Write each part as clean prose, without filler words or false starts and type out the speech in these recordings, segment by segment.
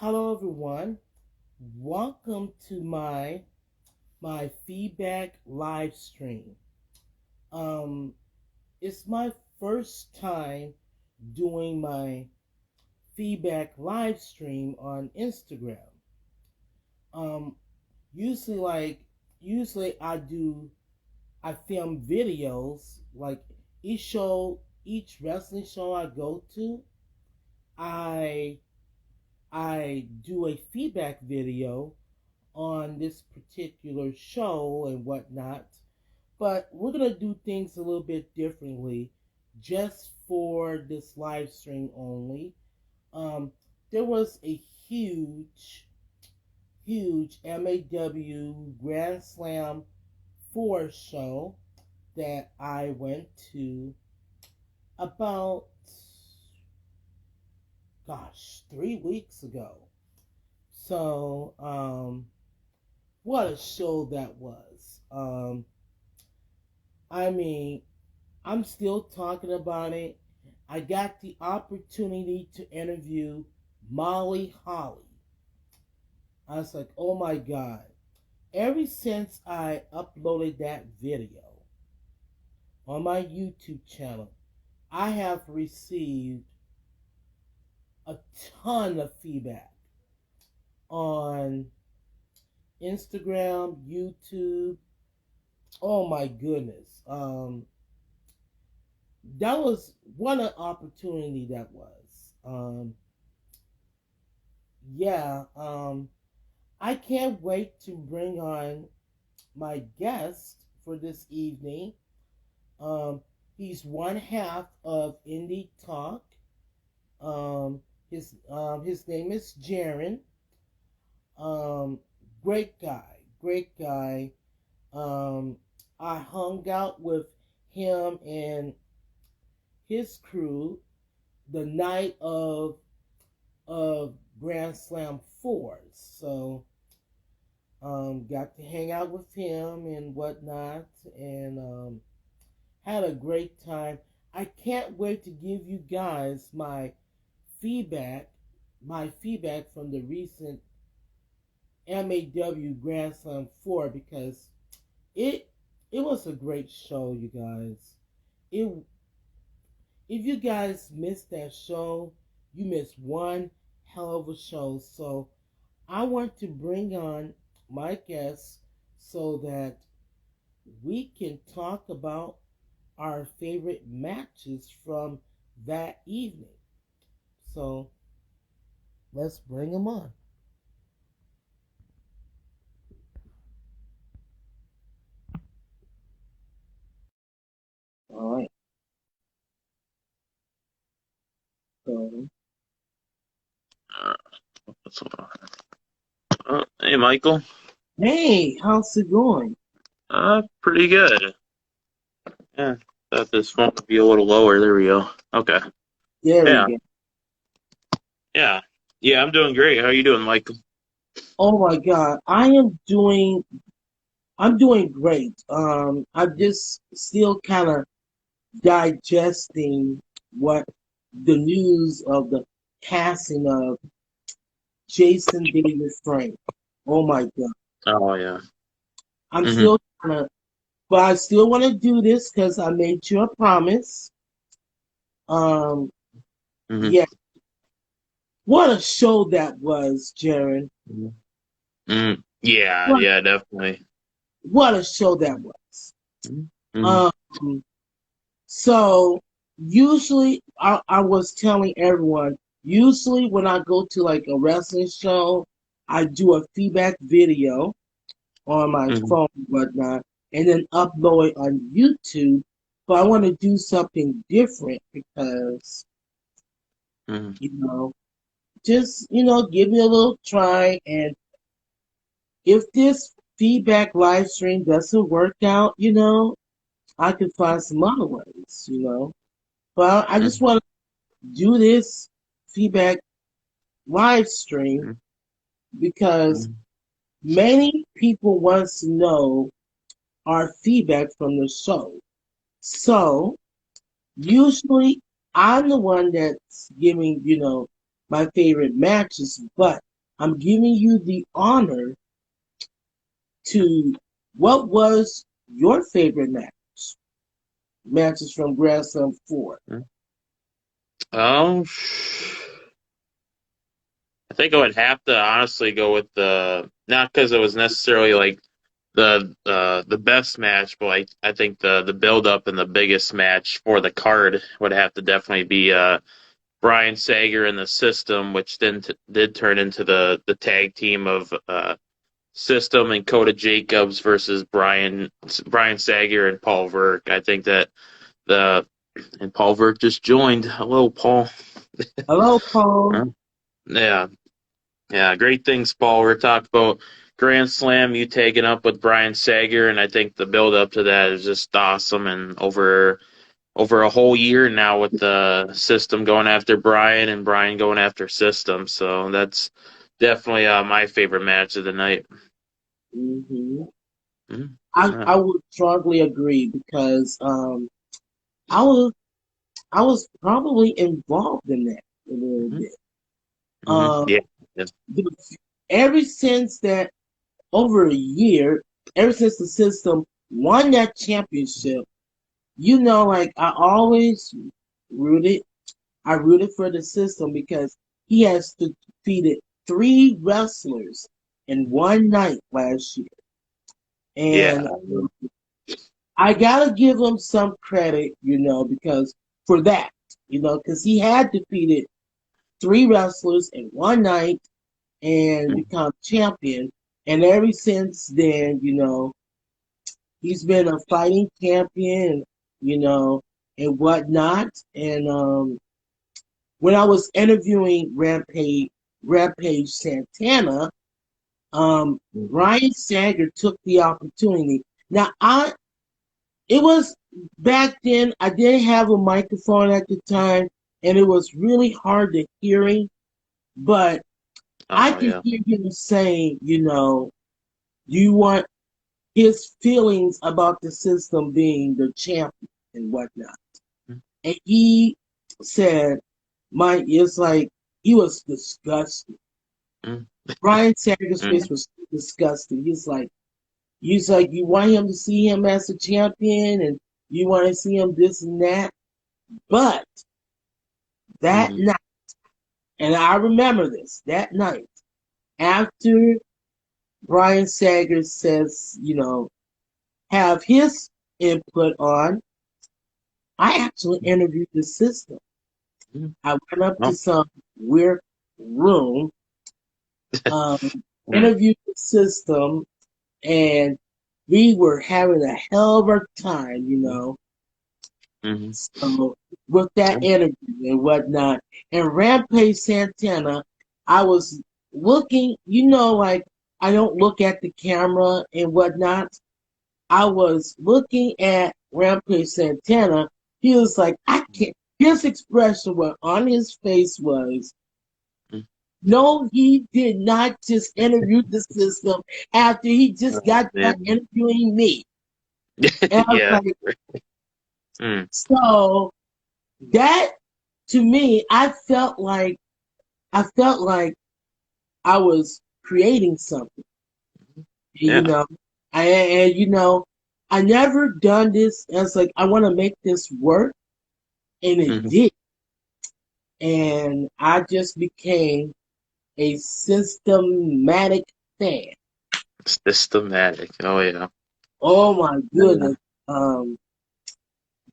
Hello everyone. Welcome to my feedback live stream. Um it's my first time doing my feedback live stream on Instagram. Um usually usually I film videos like each wrestling show I go to, I I do a feedback video on this particular show and whatnot. But we're going to do things a little bit differently just for this live stream only. Um, there was a huge MAW Grand Slam 4 show that I went to about, 3 weeks ago. So, what a show that was. I mean, I'm still talking about it. I got the opportunity to interview Molly Holly. I was like, oh my God. Ever since I uploaded that video on my YouTube channel, I have received a ton of feedback on Instagram, YouTube. Oh my goodness. That was what an opportunity that was. Yeah, I can't wait to bring on my guest for this evening. Um, he's one half of Indy Talk. His name is Jeryn. Um, great guy. I hung out with him and his crew the night of Grand Slam Fours. So got to hang out with him and whatnot, and had a great time. I can't wait to give you guys feedback, my feedback from the recent MAW Grand Slam 4 because it it was a great show, you guys. It If you guys missed that show, you missed one hell of a show. So I want to bring on my guests so that we can talk about our favorite matches from that evening. So let's bring them on. All right. So, What's up? Hey, Michael. hey, how's it going? Pretty good. Yeah, thought this phone would be a little lower. There we go. Okay. There we Yeah, go. yeah, yeah. I'm doing great. How you doing, Michael? Oh my God, I'm doing great. I'm just still kind of digesting what the news of the passing of Jason David Frank. Oh my God. Oh yeah. I'm Mhm. still kind of, but I still want to do this because I made you a promise. Um, Mhm. yeah. What a show that was, Jeryn. Mhm. Mhm. Yeah, What, yeah, definitely. what a show that was. Mhm. Mhm. Um, so usually I was telling everyone, usually when I go to like a wrestling show, I do a feedback video on my Mhm. phone and whatnot, and then upload it on YouTube. But I want to do something different because, Mhm. you know, just, give me a little try. And if this feedback live stream doesn't work out, I can find some other ways. But I just Mhm. want to do this feedback live stream because Mhm. many people want to know our feedback from the show. So usually I'm the one that's giving, my favorite matches, but I'm giving you the honor to what was your favorite matches from Grand Slam 4. Um, I think I would have to honestly go with the not because it was necessarily like the best match, but I think the build up and the biggest match for the card would have to definitely be Brian Sager and the System, which then did turn into the tag team of System and Coda Jacobs versus Brian Sager and Paul Verk. I think that the and Paul Verk just joined. Hello, Paul. Hello, Paul. Huh? Yeah, yeah, great things, Paul. We're talking about Grand Slam, you taking up with Brian Sager, and I think the build up to that is just awesome. And over a whole year now with the System going after Brian and Brian going after System, so that's definitely my favorite match of the night. Hmm. Mhm. Yeah. I would strongly agree because I was I was probably involved in that a little Mhm. bit. Mhm. Um, Yeah. Yeah. the- ever since that over a year, ever since the System won that championship, like I always rooted. I rooted for the System because he has defeated three wrestlers in one night last year, and Yeah. I gotta give him some credit, because for that, because he had defeated three wrestlers in one night and Mhm. become champion. And ever since then, he's been a fighting champion, you know, and whatnot. And when I was interviewing Rampage Santana, Ryan Sager took the opportunity. Now, it was back then, I didn't have a microphone at the time, and it was really hard to hear him, but I Oh could yeah. hear him saying, you want his feelings about the System being the champion and whatnot. And he said, it's like he was disgusted. Mhm. Brian Sager's Mhm. face was disgusted. He's like, you want him to see him as a champion and you want to see him this and that. But that Mhm. night, and I remember this, that night, after Brian Sager says, have his input on, I actually interviewed the System. Mhm. I went up to Oh. some weird room, um, Mhm. interviewed the System, and we were having a hell of a time. Mhm. So with that interview and whatnot, and Rampage Santana, I was looking, like I don't look at the camera and whatnot. I was looking at Rampage Santana. He was like, I can't. His expression on his face was, Mhm. no, he did not just interview the System after he just Oh got done man. interviewing me. And I was Yeah. like, Mm. so that to me, I felt like I was creating something, you Yeah. know. And I never done this. I was like, I want to make this work, and it Mhm. did. And I just became a systematic fan. Systematic. Oh yeah. Oh my Yeah. goodness.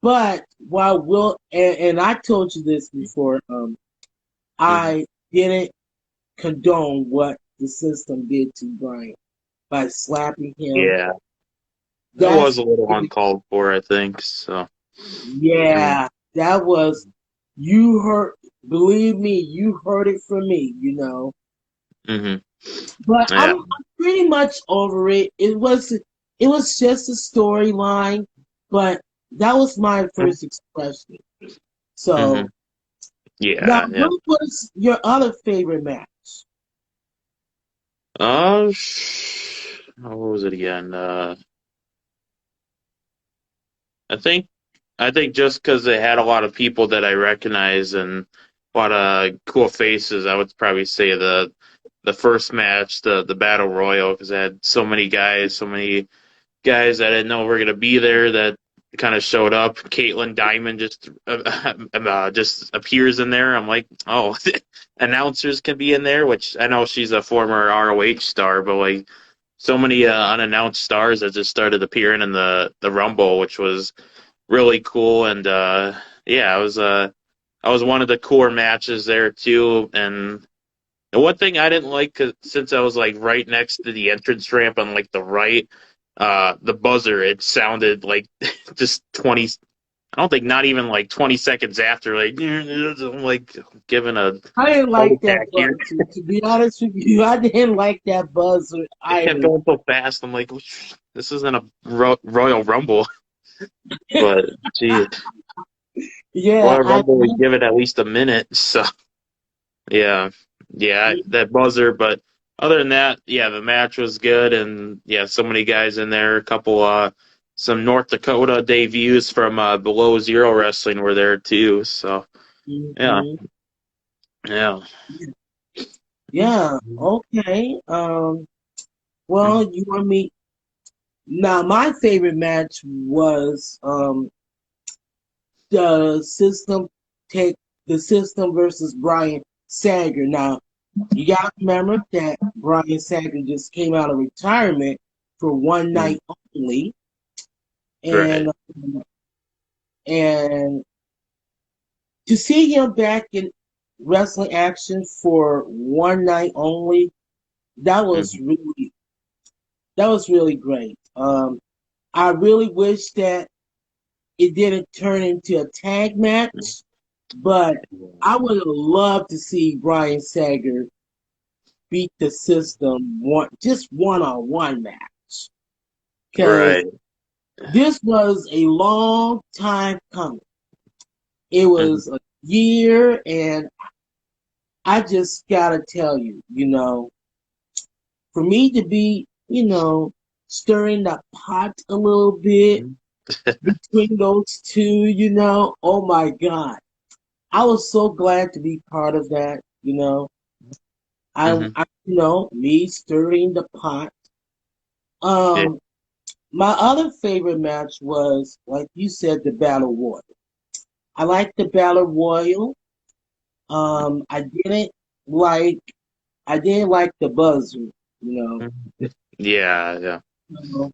But while Will and I told you this before, Mhm. I didn't condone what the System did to Brian by slapping him. Yeah. That was That's a little uncalled for, I think. So. Mm. yeah, that was you heard. Believe me, you heard it from me. Mhm. But Yeah. I'm pretty much over it. It was just a storyline, but that was my first expression. Mhm. So now, Yeah. Yeah. what was your other favorite match? What was it again? I think I think just because they had a lot of people that I recognize and a lot of cool faces, I would probably say the first match, the battle royal, because I had so many guys I didn't know were gonna be there that kind of showed up. Caitlin Diamond just appears in there. I'm like, oh, announcers can be in there, which I know she's a former ROH star, but like so many unannounced stars that just started appearing in the Rumble, which was really cool. And yeah, I was one of the cooler matches there too. And the one thing I didn't like, 'cause since I was like right next to the entrance ramp on like the right, the buzzer, it sounded like just 20, I don't think not even like 20 seconds after, like, I'm like giving a I didn't heart like that attack here. buzzer. To be honest with you, I didn't like that buzzer It kept either. going so fast. I'm like, this isn't a Royal Rumble, but geez, Yeah, Royal Rumble would give it at least a minute. So yeah, yeah, that buzzer. But other than that, yeah, the match was good, and yeah, so many guys in there. A couple, some North Dakota debuts from Below Zero Wrestling were there too. So yeah, hmm yeah. Yeah, okay. Well, you want me now? My favorite match was the system take the system versus Brian Sager. Now, you got to remember that Brian Sager just came out of retirement for one Mm, night only, right. and and to see him back in wrestling action for one night only, that was Mhm. really that was really great. I really wish that it didn't turn into a tag match, but I would have loved to see Brian Sager beat the system just one on one match because Right. this was a long time coming. It Mhm. was a year, and I just gotta tell you, for me to be, stirring the pot a little bit between those two, oh my God. I was so glad to be part of that. Mhm. Me stirring the pot. Yeah. Um, my other favorite match was, like you said, the Battle Royal. I liked the Battle Royal. Um, I didn't like, I didn't like the buzzer, you Yeah. Yeah. know.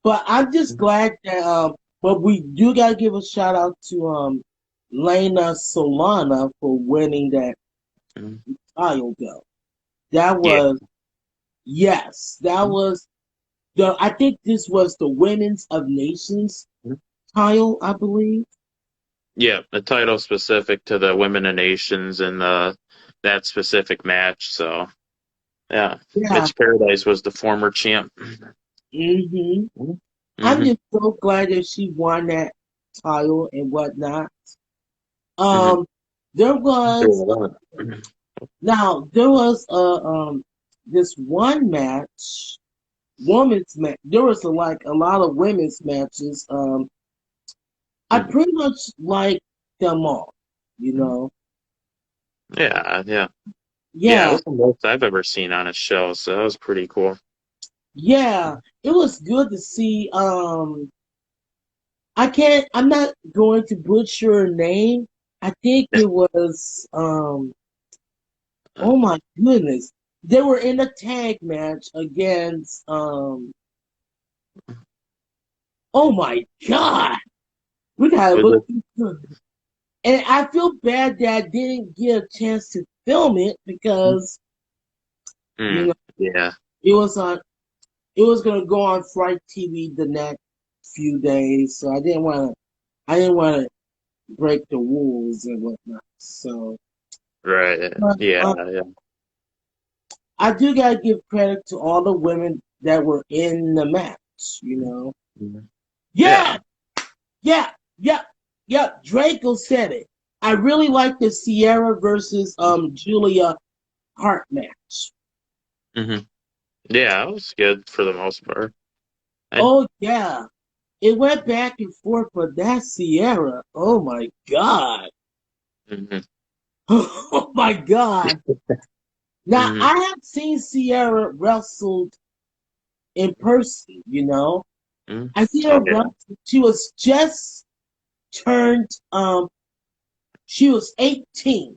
But I'm just glad that, but we do gotta give a shout out to, Lena Solana for winning that Mhm. title though. That Yeah. was, yes, that was I think this was the Women's of Nations title, I believe. Yeah, the title specific to the Women of Nations and that specific match. So yeah, Yeah. Mitch Paradise was the former champ. hmm I'm Hmm. just so glad that she won that title and whatnot. Hmm. Um, there was there was this one match, women's match. There was like a lot of women's matches. I pretty much like them all. You know, Yeah, yeah, yeah. It yeah, was the most I've ever seen on a show, so that was pretty cool. yeah. It was good to see. I can't. I'm not going to butcher her name. I think it was. Uh, Oh my goodness. They were in a tag match against. Oh my God. We gotta was look. it? And I feel bad that I didn't get a chance to film it because you Mm, know yeah, it was on. It was gonna go on Fright TV the next few days, so I didn't want to. I didn't want to break the rules and whatnot. So, right. but, Yeah, yeah. I do gotta give credit to all the women that were in the match. Mhm. Yeah, Yeah. yeah, yeah, yeah. Draco said it. I really like the Sierra versus Julia Hart match. Hmm. Yeah, it was good for the most part. I, Oh yeah, it went back and forth, but that Sierra. Oh my God. mhm. Oh my God. Now Mm-hmm. I have seen Sierra wrestled in person. Mm-hmm. I see her Oh yeah. wrestle. She was just turned. She was 18,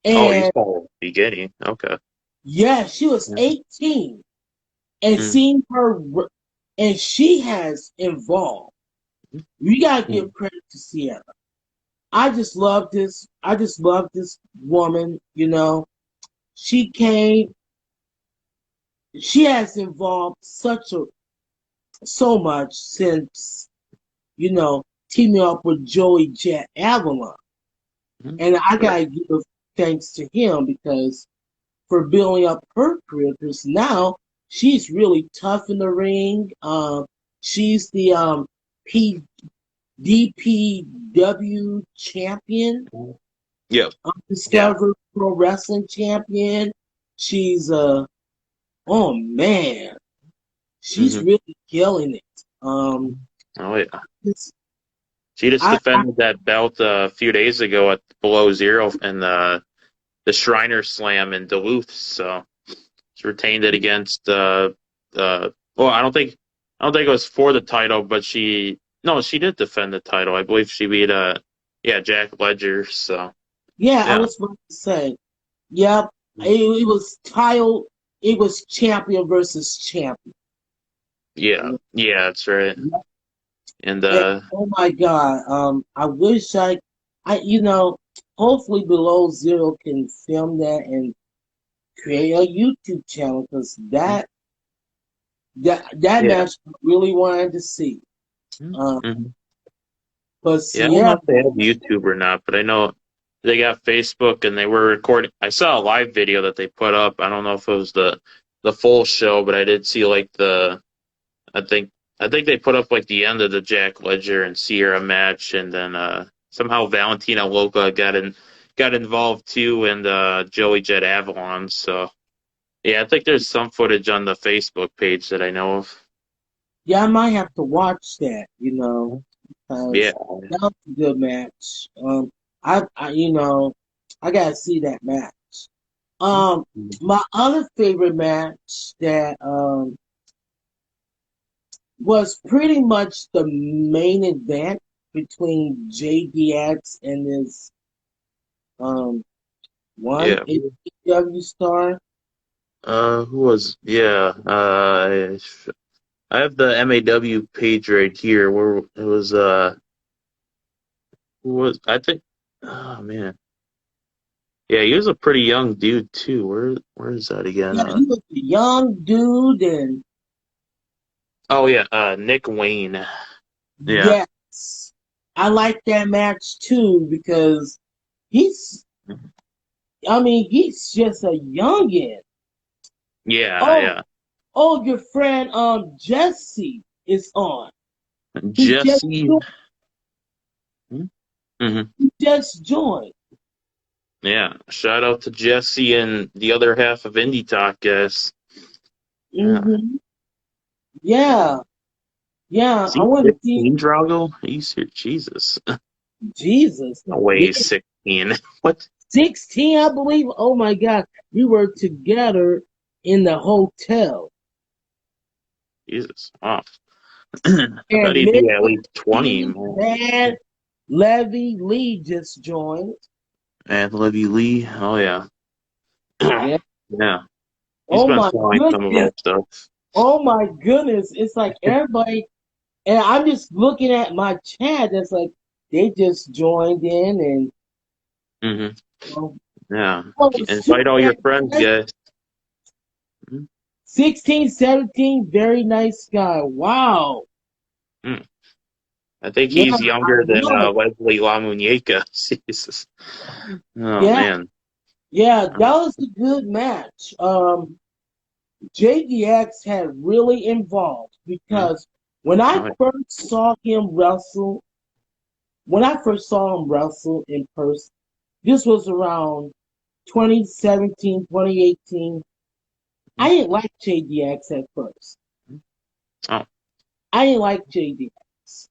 Oh, he's and probably beginning. Okay. yeah, she was Yeah. 18, and Mm-hmm. seeing her, and she has evolved. We gotta give credit to Sierra. I just love this. I just love this woman. She came. She has evolved so much since teaming up with Joey Jet Avalon, Mm-hmm. and I Yeah. gotta give thanks to him because for building up her career. Because now she's really tough in the ring. She's the DPW champion, Yep. Yeah. Discover Pro Wrestling champion. She's oh man, she's Mm-hmm. really killing it. Oh yeah. It's, She just I defended that belt a few days ago at Below Zero in the Shriner Slam in Duluth. So she retained it against well, I don't think it was for the title, but she did defend the title. I believe she beat yeah, Jack Ledger. So yeah, I yeah. was about to say, yep. It was title. It was champion versus champion. Yeah. Yeah, that's right. And Oh my God. I wish hopefully Below Zero can film that and create a YouTube channel because that yeah. match I really wanted to see. Um, Mhm. but Yeah, I don't know Sierra, if they have YouTube or not, but I know they got Facebook and they were recording. I saw a live video that they put up. I don't know if it was the full show, but I did see like I think I think they put up like the end of the Jack Ledger and Sierra match, and then somehow Valentina Loca got involved too, and Joey Jet Avalon. So yeah, I think there's some footage on the Facebook page that I know of. yeah, I might have to watch that. Yeah. Because that was a good match. I gotta see that match. Um, my other favorite match that was pretty much the main event between JDX and his um one Yeah. AEW star. Who was? Yeah. I have the MAW page right here where it was. Who was? I think. Oh man. Yeah, he was a pretty young dude too. Where is that again? Yeah, he was a young dude, and Oh yeah. Nick Wayne. Yeah. yes, I like that match too because he's. I mean, he's just a youngin. Yeah. Oh, Yeah. oh, your friend Jesse is on. He just Jesse. Mm-hmm. he just joined. Yeah. Shout out to Jesse and the other half of Indie Talk, guys. Yeah. Hmm. Yeah, yeah. Is I he want to see 16, Drago? He's here. Jesus. Jesus. No way Yeah, he's 16. What? 16, I believe. Oh my God, we were together in the hotel, Jesus. Wow. I thought and he'd be at least 20, Mickey, man. Dad, Levy, Lee just joined. And Livy Lee. Oh, yeah. Yeah. Yeah. He's Oh been my following some of our goodness. stuff. Oh my goodness. It's like everybody, and I'm just looking at my chat. It's like they just joined in, and Hmm. um, Yeah. oh, Invite all super your friends, nice. guys. Mhm. 16, 17, very nice guy. Wow. Mm. I think Yeah, he's I younger than know. Leslie La Muñeca. Jesus. Oh, Yeah, man. yeah, that was a good match. JDX had really involved Mhm. because when I Oh, first saw him wrestle, when I first saw him wrestle in person, this was around 2017, 2018. I didn't like JDX at first. oh, I didn't like JDX.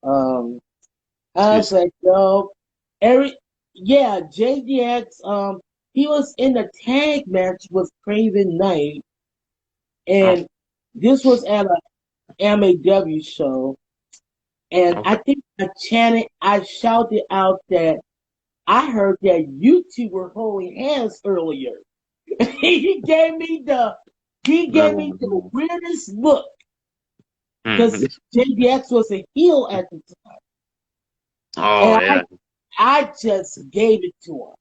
I was excuse like, no, every yeah, JDX. he was in the tag match with Craven Knight, Oh, and this was at a MAW show. And I okay. think I shouted out that I heard that you two were holding hands earlier. he gave me the he gave me the Um, weirdest look mhm. because JDX was a heel at the time, Oh and yeah. I just gave it to him.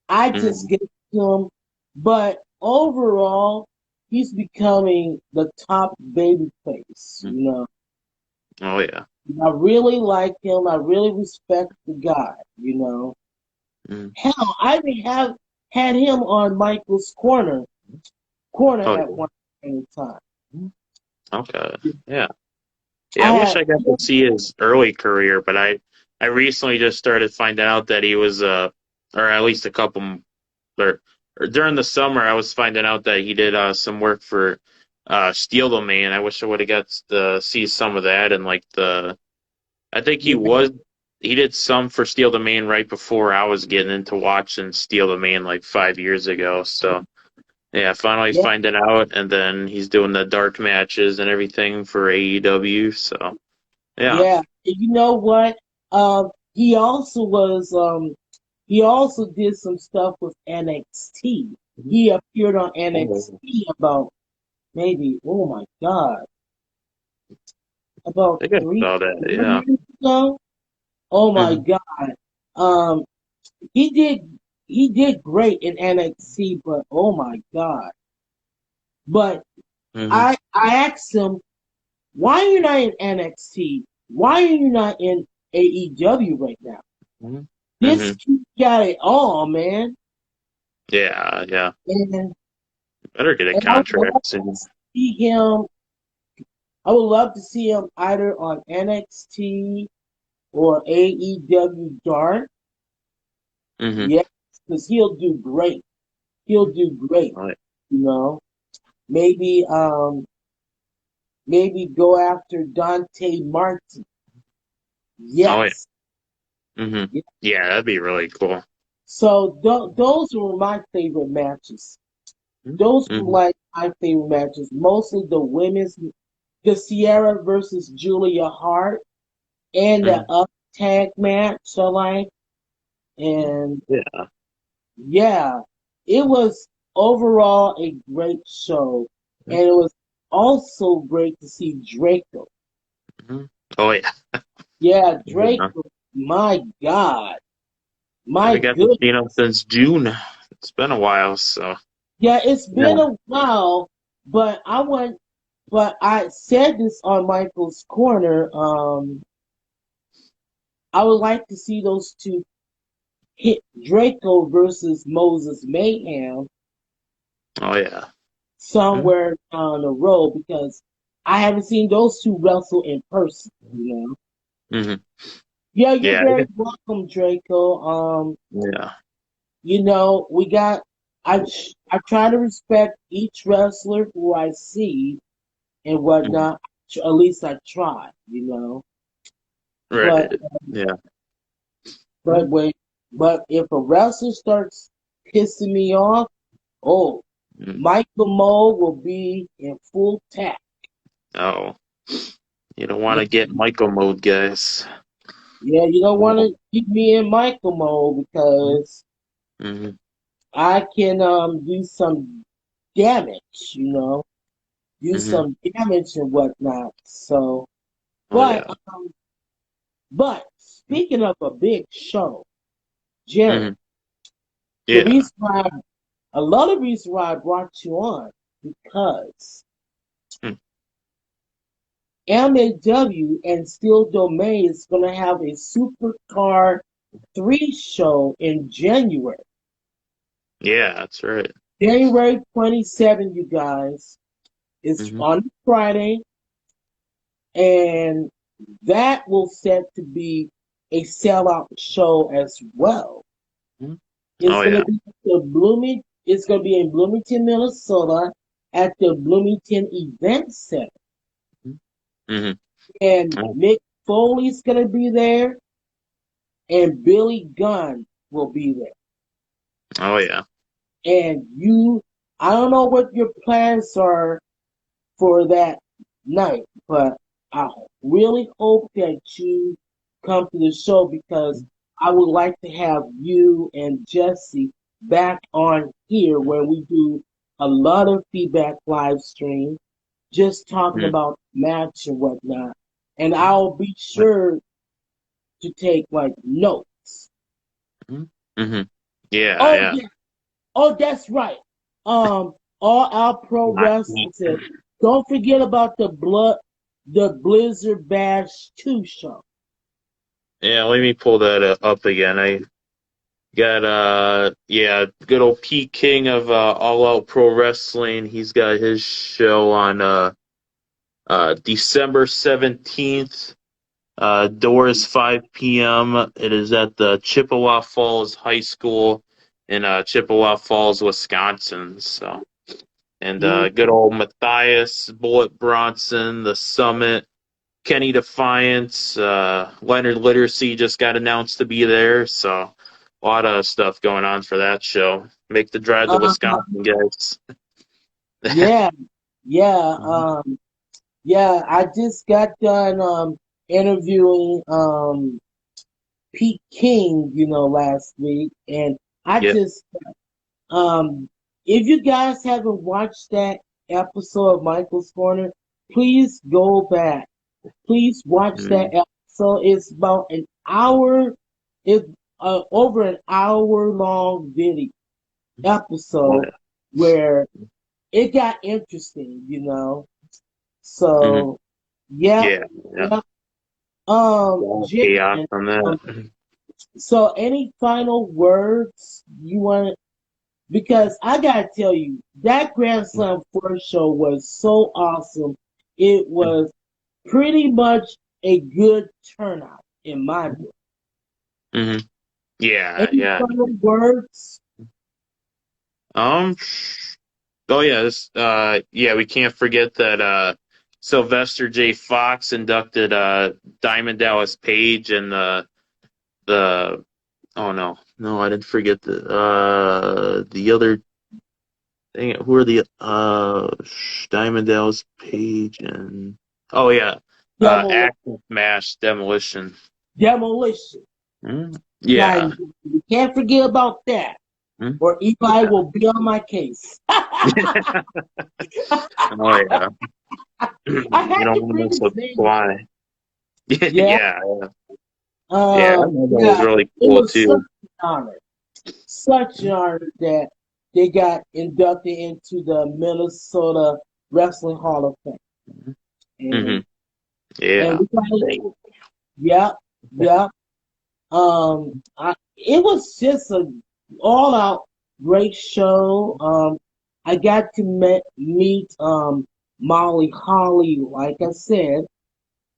I just Mhm. gave it to him, but overall, he's becoming the top baby face. Mhm. You know, Oh yeah. I really like him. I really respect the guy. You know, Mhm. hell, I even have had him on Michael's corner Oh at yeah. one point in time. Okay. Yeah. Yeah. I I wish had I got to see his early career, but I recently just started finding out that he was or at least a couple or, or during the summer I was finding out that he did some work for Steel Domain. I wish I would have got to see some of that and like the I think he did some for Steel Domain right before I was getting into watching Steel Domain like 5 years ago. So yeah, finally yeah, finding out, and then he's doing the dark matches and everything for AEW. So yeah. yeah. And you know what? He also was he also did some stuff with NXT. He appeared on Oh, NXT about maybe oh my god, about I guess three saw that. 4 Yeah. years ago. Oh my Hmm. god. Um, he did great in NXT, but oh my god. But Hmm. I asked him, why are you not in NXT? Why are you not in AEW right now? Hmm. This Hmm. kid got it all, man. Yeah. Yeah. And, Better get a and I would love contract to soon. see him. I would love to see him either on NXT or AEW Dark. Hmm. Yes, because he'll do great. He'll do great. Oh, yeah. You know, maybe maybe go after Dante Martin. Oh, yeah. Yes. Hmm. Yeah, that'd be really cool. So those were my favorite matches. Those were Hmm. like my favorite matches. Mostly the women's, the Sierra versus Julia Hart and the Hmm. up tag match. So like, and Yeah. yeah, it was overall a great show, and it was also great to see Draco. Hmm. Oh, yeah. Yeah, Yeah. Draco. My God, my Haven't got to see goodness. him since June. It's been a while, so Yeah, it's been yeah. a while, but I want. But I said this on Michael's Corner. I would like to see those two hit Draco versus Moses Mayhem Oh yeah. Mm-hmm. somewhere on the road because I haven't seen those two wrestle in person. You know. Hmm. Yeah, you're Yeah. very welcome, Draco. Yeah. You know, we got. I try to respect each wrestler who I see and Mhm. whatnot. At least I try. You know. But Right. Yeah. but when but if a wrestler starts pissing me off, oh, Mm. Michael Mo will be in full tap. Oh, you don't want Yeah, to get Michael mode, guys. yeah, you don't want No. to keep me in Michael Mo because Hmm. I can do some damage, you know, do Hmm. some damage and whatnot. So, Oh but yeah. but speaking of a big show, Jerry, Hmm. the Yeah. reason why a lot of reason why I brought you on because Mm. MAW and Steel Domain is going to have a Supercar 3 show in January. Yeah, that's right. January 27, you guys. It's Hmm. on Friday, and that will set to be a sellout show as well. Hmm. It's Oh going to yeah. be it's going to be in Bloomington, Minnesota at the Bloomington Event Center. Hmm. And Oh, Mick Foley's going to be there, and Billy Gunn will be there. Oh yeah. And I don't know what your plans are for that night, but I really hope that you come to the show because I would like to have you and Jesse back on here where we do a lot of feedback live stream, just talking Mm-hmm. about match and whatnot. And I'll be sure to take like notes. Mm-hmm. Yeah, Oh yeah. yeah, oh that's right. All our pro wrestling says, don't forget about the Blizzard Bash 2 show. Yeah, let me pull that up again. I got yeah, good old Pete King of All Out Pro Wrestling. He's got his show on December 17th. Doors 5 p.m. It is at the Chippewa Falls High School in Chippewa Falls, Wisconsin. So, and Mm, good old Matthias, Bullet Bronson, The Summit, Kenny Defiance, Leonard Literacy just got announced to be there. So, a lot of stuff going on for that show. Make the drive to uh, Wisconsin, guys. yeah, yeah, Mhm. yeah. I just got done interviewing Pete King, last week, and I Yeah. just um if you guys haven't watched that episode of Michael's Corner, please go back. Please watch that Mm. episode. It's about an hour. It's over an hour long video Oh, episode yeah. where it got interesting. Mhm. So, yeah, Yeah. Yeah. yeah. All chaos Jeryn, from um, that. so any final words you want? Because I gotta tell you, that Grand Slam first show was so awesome. It was pretty much a good turnout in my book. Hmm. Yeah, Any yeah. final words? Um. Oh yeah. Yeah. We can't forget that. Sylvester J. Fox inducted Diamond Dallas Page and the. Oh no, no, I didn't forget the other thing. Who are the Diamond Dallas Page and oh yeah, Demolition. Action Smash Demolition. Demolition. Now, Yeah. you can't forget about that, Mm, or Eli yeah. will be on my case. I Oh yeah. You had don't to want to bring miss his a name up. fly. Yeah. Yeah, yeah, that was Yeah. really It cool was such too. an honor. Such an honor that they got inducted into the Minnesota Wrestling Hall of Fame. Hmm. And Yeah. we got, yeah, yeah. It was just a all out great show. I got to meet Molly Holly, like I said.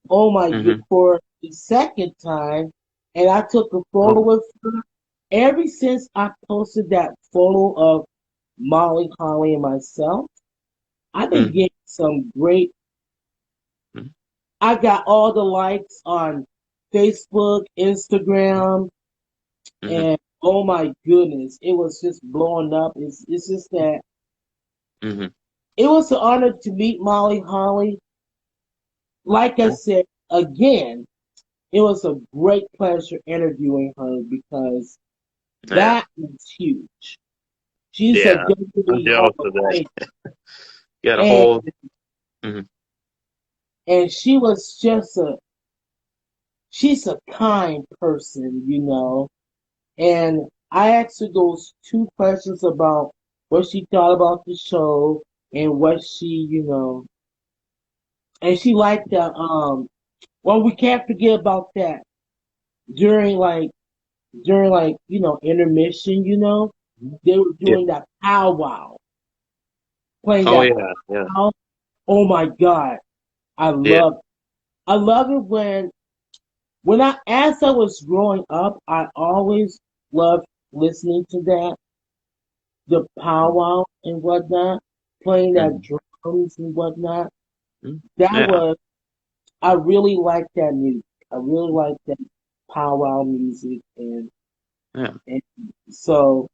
Oh my god, Hmm. for the second time, and I took a photo Oh. with her. Ever since I posted that photo of Molly Holly and myself, I've been Hmm. getting some great. I got all the likes on Facebook, Instagram, Hmm. and oh my goodness, it was just blowing up. It's just that Hmm. it was an honor to meet Molly Holly. Like I said again, it was a great pleasure interviewing her because Yeah. that was huge. She's a Yeah. I'm WWE Hall jealous of of that. Fame, Got a and whole. Hmm. she was just she's a kind person. And I asked her those two questions about what she thought about the show and what and she liked that. Well, we can't forget about that during like intermission. They were Yeah. doing that powwow, playing Oh that yeah. Yeah. powwow. Oh my god, I Yeah. love I love it when as I was growing up, I always loved listening to that the powwow and whatnot, playing that Hmm. drums and whatnot. That Yeah. was I really like that music. I really like that powwow music, and Yeah. and so.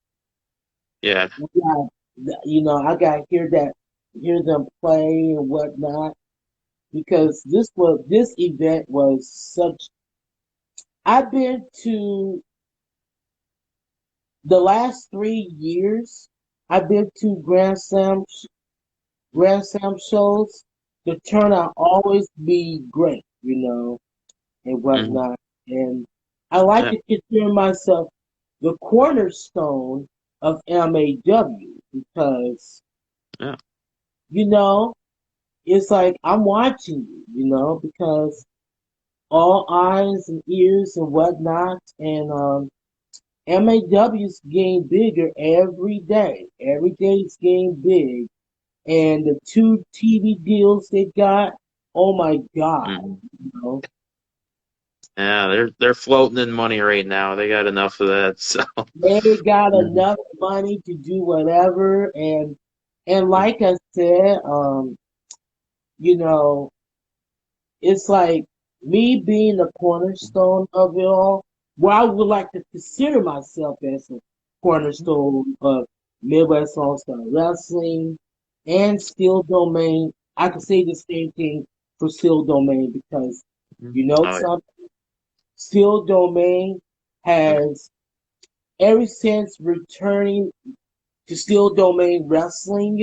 Yeah. I got, I got to hear them play and whatnot because this event was such. I've been to the last 3 years. I've been to Grand Slam shows. The turnout always be great, and Hmm. whatnot. And I like Yeah. to consider myself the cornerstone of MAW because, Yeah. you know, it's like I'm watching you, because all eyes and ears and whatnot. And MAW's getting bigger every day. Every day it's getting big. And the two TV deals they got, oh my God, Hmm. you know. Yeah. They're floating in money right now. They got enough of that. So. They got Mhm. enough money to do whatever, and like I said, you know, it's like me being the cornerstone of it all. Well, I would like to consider myself as a cornerstone of Midwest All Star Wrestling and Steel Domain. I could say the same thing for Steel Domain because Oh something. Steel Domain yeah. has ever since returning to Steel Domain Wrestling,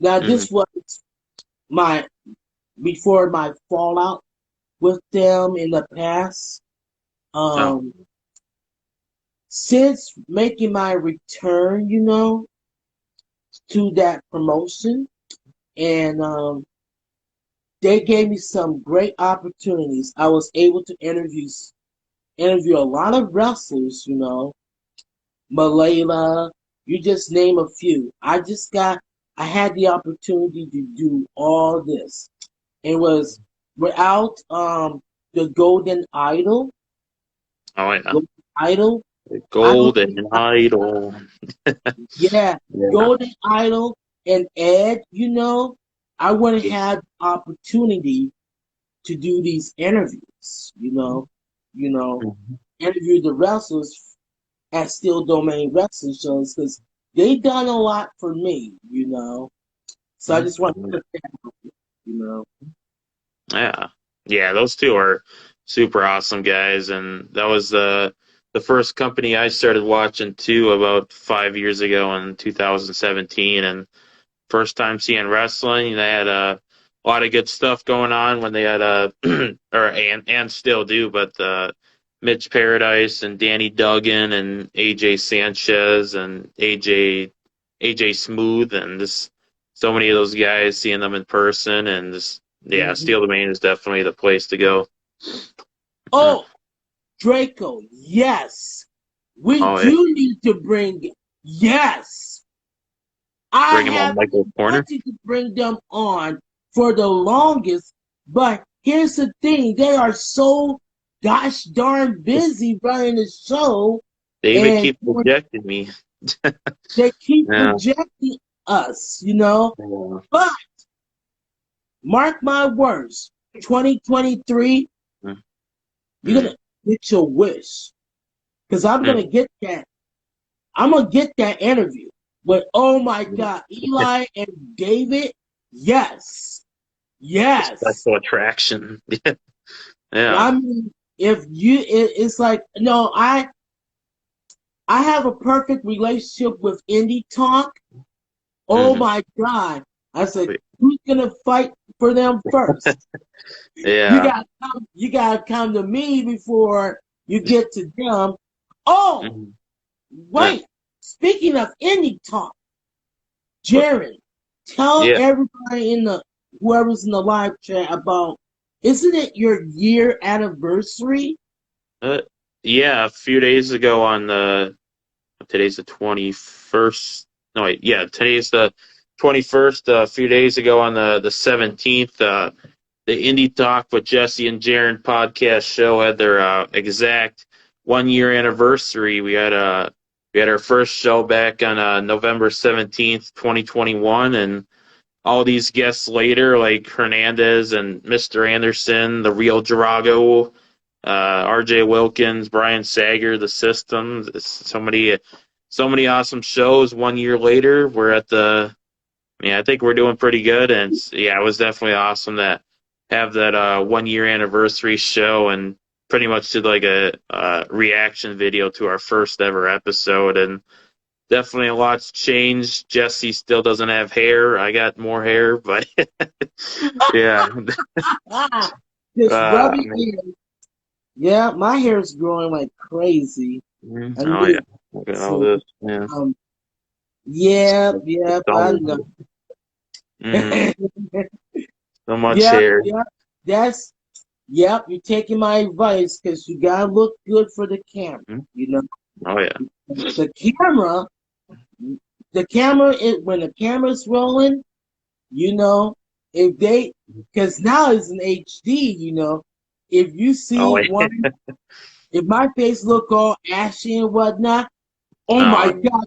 Now Hmm. this was my before my fallout with them in the past. Oh. Um, since making my return, to that promotion, and they gave me some great opportunities. I was able to interview a lot of wrestlers, Malayla, you just name a few. I had the opportunity to do all this. It was without the Golden Idol. Oh yeah. Golden Idol. The I don't Golden Idol. Yeah, Yeah. Golden Idol and Ed, I wouldn't have the opportunity to do these interviews, Mhm. interview the wrestlers at Steel Domain wrestling shows because they done a lot for me, So I just want to Mhm. put that out there, you know. Yeah. Yeah, those two are super awesome guys, and that was the first company I started watching too about 5 years ago in 2017, and first time seeing wrestling. They had a lot of good stuff going on when they had and still do, but Mitch Paradise and Danny Duggan and AJ Sanchez and AJ Smooth and just so many of those guys, seeing them in person, and just yeah, Mhm. Steel Domain is definitely the place to go. Yeah. Oh, Draco, yes. We Oh yeah, do need to yes. I bring him on have Michael been Corner. wanting to bring them on for the longest, but here's the thing, they are so gosh darn busy running the show They even and keep rejecting me. they keep Yeah. rejecting us, Yeah. But mark my words, 2023, you're Mm. gonna get your wish. Because Mm. I'm gonna get that interview. But oh my Mm. god, Eli and David, yes. The Yes. special attraction. Yeah. I mean, it's like no, I have a perfect relationship with Indy Talk. Oh Hmm. my god. I said, who's gonna fight for them first? Yeah. You gotta come to me before you get to them. Oh, Hmm. Yeah. wait. Speaking of Indy Talk, Jeryn, tell Yeah. everybody whoever's in the live chat about isn't it your year anniversary? Uh, yeah. A few days ago on today's the 21st. No, wait. Yeah. Today's the 21st. A few days ago on the 17th, the Indie Talk with Jesse and Jeryn podcast show had their exact 1 year anniversary. We had our first show back on November 17th, 2021, and all these guests later, like Hernandez and Mr. Anderson, the real Drago, RJ Wilkins, Brian Sager, the Systems, so many. so many awesome shows. 1 year later, we're at the. I think we're doing pretty good, and it was definitely awesome to have that 1 year anniversary show, and pretty much did like a reaction video to our first ever episode, and definitely a lot's changed. Jesse still doesn't have hair. I got more hair, but yeah. Just rub I your mean, ear. Yeah, my hair is growing like crazy. I oh yeah, need look at all so this. Yeah, yeah, it's yeah, I almost, know. so much Yep, hair. yep. That's yep, you're taking my advice because you gotta look good for the camera. Mhm. You know, Oh yeah. the camera, when the camera's rolling, you know, if they, because now it's in HD, you know, if you Oh see yeah. one, if my face look all ashy and whatnot, oh my Oh, God,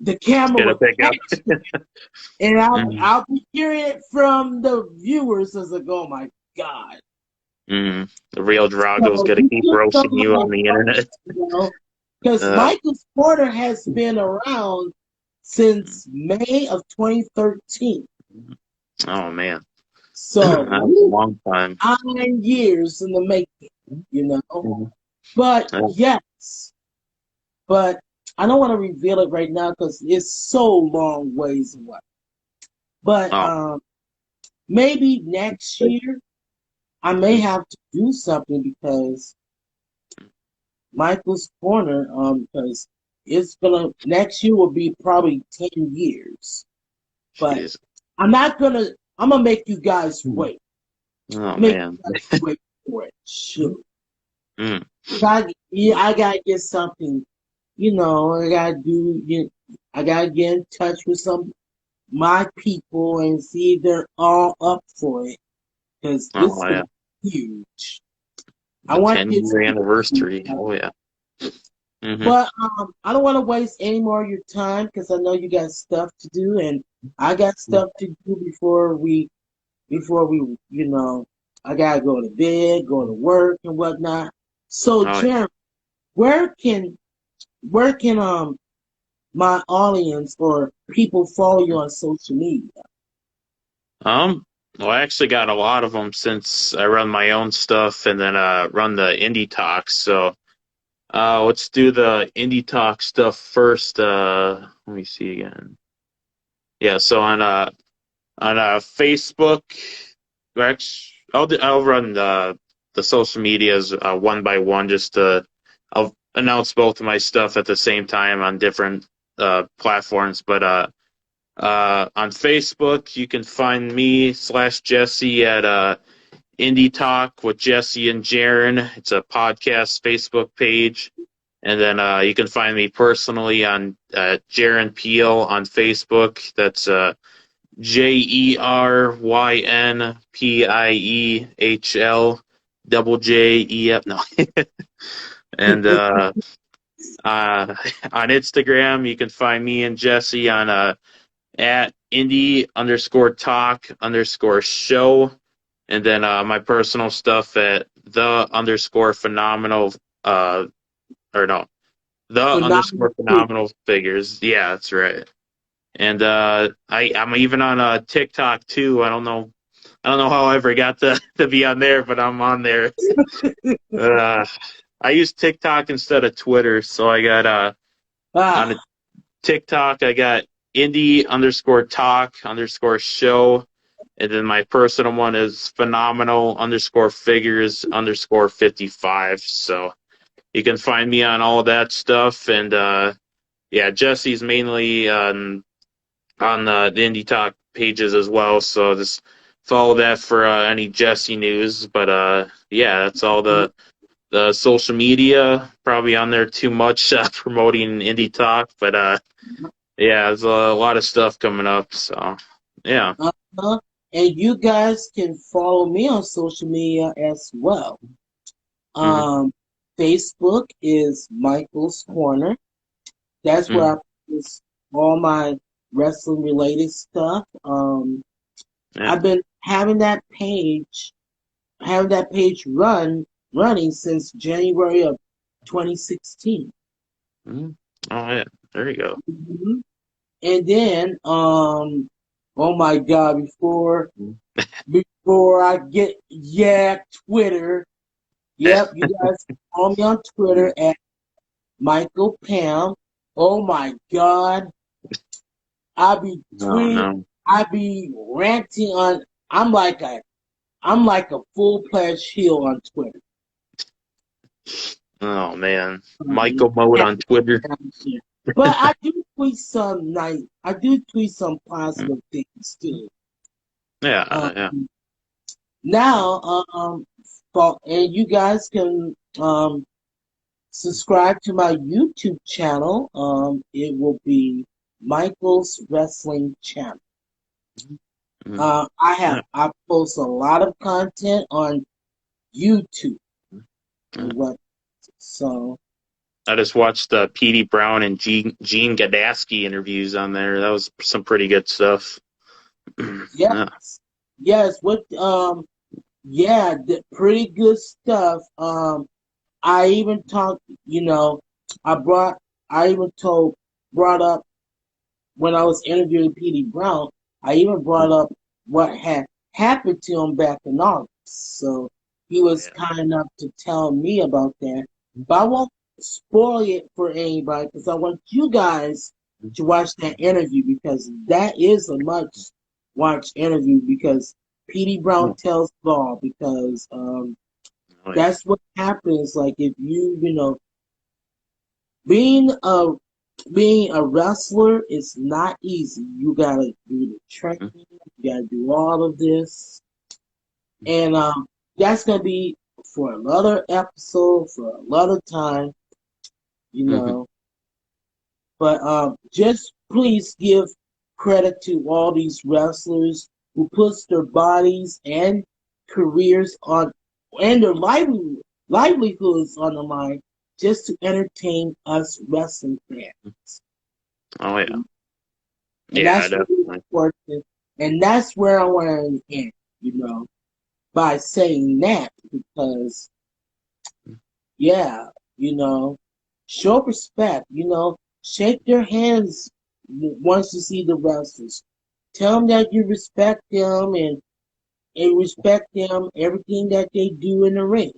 the it's camera gonna will pick up. catch me, and I'll hmm I'll be hearing it from the viewers as I go, oh my God. The real Drago's So gonna you keep took some roasting of you my on the advice, internet. you know, because Uh, Michael Porter has been around since May of 2013. oh man, So that was a long time. 9 years in the making, you know. Mhm. But Oh, yes, but I don't want to reveal it right now because it's so long ways away. But oh, maybe next year I may have to do something because Michael's Corner, because it's gonna next year will be probably 10 years. But jeez. I'm gonna make you guys Mm. wait. Oh Make man. you guys wait for it. Shoot. Mm. I gotta get something, you know, I gotta get in touch with some my people and see if they're all up for it. Because this is Oh gonna yeah, be huge. I the want 10 this year to be anniversary. Oh yeah. hmm but I don't want to waste any more of your time because I know you got stuff to do and I got stuff to do before we you know I gotta go to bed, go to work and whatnot. So Oh yeah. Jeremy, where can where can my audience or people follow you on social media? Um. Well, I actually got a lot of them since I run my own stuff and then run the indie talks. So let's do the indie talk stuff first. Let me see again. Yeah. So on Facebook, I'll run the social medias one by one. I'll announce both of my stuff at the same time on different platforms. But on Facebook, you can find me / Jesse at Indie Talk with Jesse and Jeryn. It's a podcast Facebook page. And then you can find me personally on Jeryn Piehl on Facebook. That's JerynPiehl double JEF. No. And on Instagram, you can find me and Jesse on at Indy_talk_show. And then my personal stuff at the_phenomenal or no, the Phenomenal. _phenomenal figures. Yeah, that's right. And I'm even on TikTok too. I don't know how I ever got to be on there, but I'm on there. Uh, I use TikTok instead of Twitter, so I got on Ah, a TikTok I got Indy_talk_show, and then my personal one is phenomenal_figures_55. So you can find me on all of that stuff, and yeah, Jesse's mainly on the Indie Talk pages as well. So just follow that for any Jesse news. But yeah, that's all the social media. Probably on there too much promoting Indie Talk, but yeah, there's a lot of stuff coming up. So yeah. uh-huh. And you guys can follow me on social media as well. hmm Um, Facebook is Michael's Corner. That's hmm where I post all my wrestling related stuff. Yeah. I've been having that page running since January of 2016. hmm Oh yeah. There you go. Mhm. And then, oh my God, before I get Twitter. Yep, you guys can follow me on Twitter at Michael Pam. Oh my God, I be Oh tweet, no. I be ranting on. I'm like a, I'm like a full-fledged heel on Twitter. Oh man. Um, Michael mode on Twitter. but I do tweet some nice. I do tweet some positive things too. Yeah, yeah. Um, now, and you guys can subscribe to my YouTube channel. It will be Michael's Wrestling Channel. Mm, yeah. I post a lot of content on YouTube Yeah. and what. So I just watched the Petey Brown and Gene Gadasky interviews on there. That was some pretty good stuff. Yeah. yes, yes. Yeah, pretty good stuff. I even talked. I brought. I even brought up when I was interviewing Petey Brown. I even brought up what had happened to him back in August. So he Oh was yeah. kind enough to tell me about that. But I won't spoil it for anybody because I want you guys to watch that interview because that is a much watched interview because Petey Brown tells it all because Oh yeah. that's what happens. Like if being a being a wrestler is not easy. You gotta do the training. You gotta do all of this, and that's gonna be for another episode for another time. You Mm-hmm. know, but just please give credit to all these wrestlers who puts their bodies and careers on and their livelihoods on the line just to entertain us wrestling fans. Oh yeah. And Yeah, that's really definitely. important. And that's where I want to end, by saying that because, yeah, you know, show respect, shake their hands once you see the wrestlers. Tell them that you respect them and respect them, everything that they do in the ring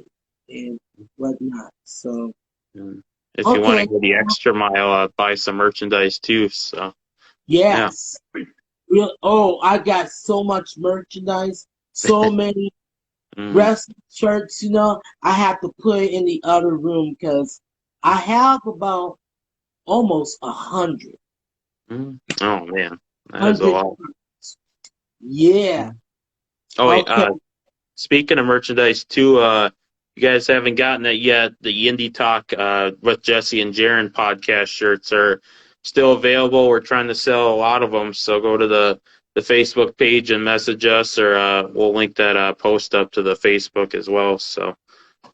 and whatnot. So, Mm. If you want to okay, go the extra mile, buy some merchandise too. So yeah. yes. Oh, I got so much merchandise, so many Mm, wrestling shirts, I have to put it in the other room because I have about almost 100. Oh man, that is a 100. lot. Yeah. Mm. Oh wait, Okay. speaking of merchandise too, you guys haven't gotten it yet. The Indie Talk with Jesse and Jeryn podcast shirts are still available. We're trying to sell a lot of them, so go to the Facebook page and message us, or we'll link that post up to the Facebook as well. So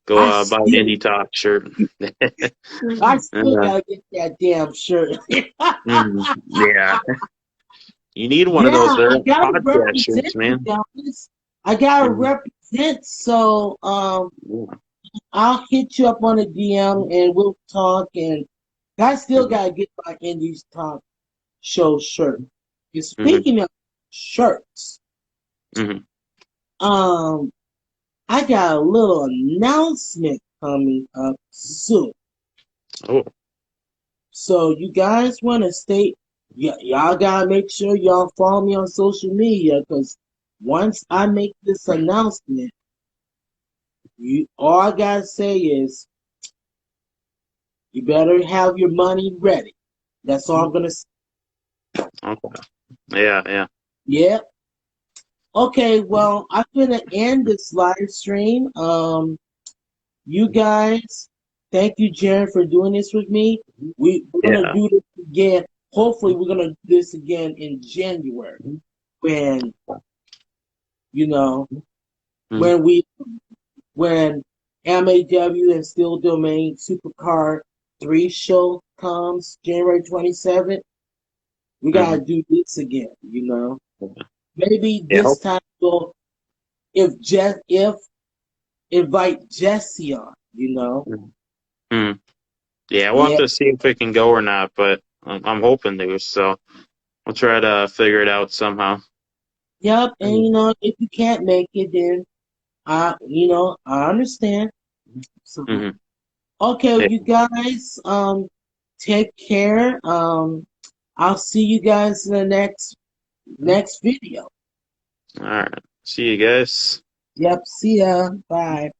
go I buy an still Indie Talk shirt. I still Uh, gotta get that damn shirt. yeah, you need one of those Yeah, there I gotta podcast shirts, represent you man. guys. I gotta Mhm. represent, so Yeah. I'll hit you up on a DM and we'll talk and I still Mhm. gotta get my Indies Talk show shirt. And Mhm. speaking of shirts, Mhm. um, I got a little announcement coming up soon. Oh. So you guys want to stay? Yeah, y'all gotta make sure y'all follow me on social media because once I make this announcement, you all I gotta say is you better have your money ready. That's all I'm gonna say. Okay. Yeah, yeah. Yeah. Okay, well, I'm gonna end this live stream. You guys, thank you, Jeryn, for doing this with me. We're gonna Yeah. do this again. Hopefully, we're gonna do this again in January when you know Mhm. when we when MAW and Steel Domain Supercard 3 show comes January 27th. We gotta Mhm. do this again. Maybe Yeah. this time we'll if invite Jesse on. Mhm. Yeah, we'll have Yeah, to see if we can go or not, but I'm hoping to. So I'll try to figure it out somehow. Yep, and if you can't make it, then I understand. So, Mm-hmm. okay, Yeah. you guys, take care. I'll see you guys in the next video. All right. See you guys. Yep, see ya. Bye.